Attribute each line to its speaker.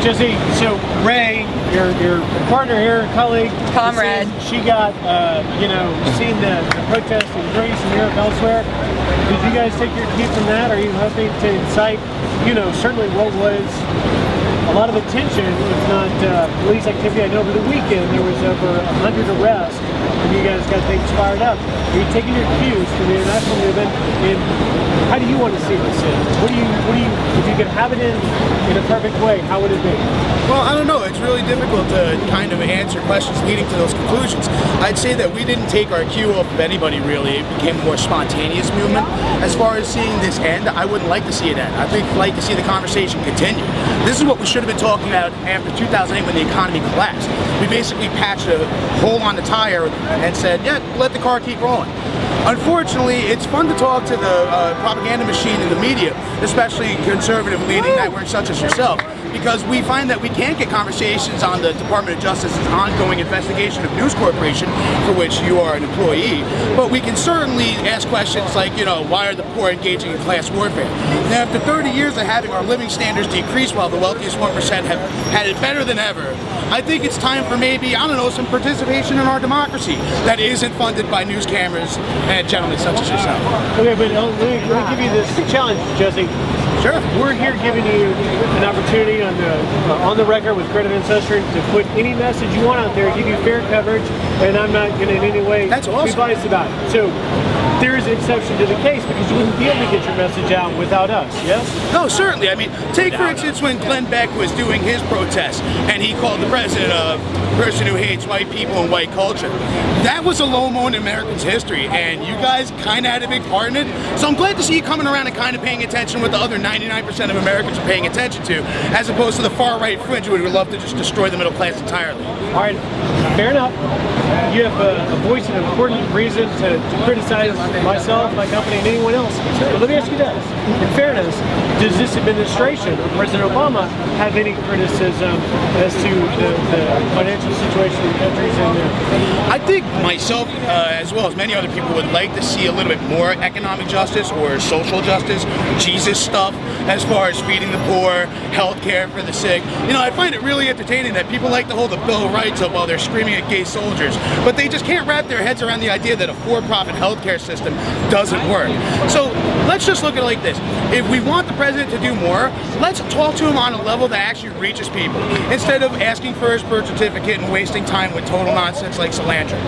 Speaker 1: Jesse, so Ray, your partner here, colleague,
Speaker 2: comrade,
Speaker 1: she got, seeing the protests in Greece and Europe elsewhere. Did you guys take your cue from that? Are you hoping to incite, certainly what was a lot of attention, if not police activity? I know over the weekend there was over 100 arrests, and you guys got things fired up. Are you taking your cues from the international movement? And how do you want to see this in? What do you, if you could have it in a perfect way, how would it be?
Speaker 3: Well, I don't know. It's really difficult to kind of answer questions leading to those conclusions. I'd say that we didn't take our cue off of anybody, really. It became a more spontaneous movement. As far as seeing this end, I wouldn't like to see it end. I'd like to see the conversation continue. This is what we should have been talking about after 2008 when the economy collapsed. We basically patched a hole on the tire and said, yeah, let the car keep rolling. Unfortunately, it's fun to talk to the propaganda machine in the media, especially conservative leading networks such as yourself, because we find that we can't get conversations on the Department of Justice's ongoing investigation of News Corporation, for which you are an employee, but we can certainly ask questions like, why are the poor engaging in class warfare? Now, after 30 years of having our living standards decrease while the wealthiest 1% have had it better than ever, I think it's time for maybe, some participation in our democracy that isn't funded by news cameras and gentlemen such as yourself.
Speaker 1: Okay, but let me give you this challenge, Jesse.
Speaker 3: Sure.
Speaker 1: We're here giving you an opportunity on the record with Creative Ancestry to put any message you want out there, give you fair coverage, and I'm not going to in any way be biased about it. So there is an exception to the case because you wouldn't be able to get your message out without us, yes?
Speaker 3: No, certainly. I mean, take for instance when Glenn Beck was doing his protest and he called the president a person who hates white people and white culture. That was a low moment in Americans' history, and you guys kind of had a big part in it. So I'm glad to see you coming around and kind of paying attention to what the other 99% of Americans are paying attention to, as opposed to the far-right fringe who would love to just destroy the middle class entirely.
Speaker 1: All right, fair enough. You have a voice and an important reason to criticize myself, my company, and anyone else. But let me ask you this. In fairness, does this administration, or President Obama, have any criticism as to the financial situation the country's in there?
Speaker 3: I think myself, as well as many other people, would like to see a little bit more economic justice or social justice, Jesus stuff, as far as feeding the poor, health care for the sick. I find it really entertaining that people like to hold the Bill of Rights up while they're screaming at gay soldiers, but they just can't wrap their heads around the idea that a for-profit healthcare system doesn't work. So let's just look at it like this. If we want the president to do more, let's talk to him on a level that actually reaches people, instead of asking for his birth certificate and wasting time with total nonsense like cilantro.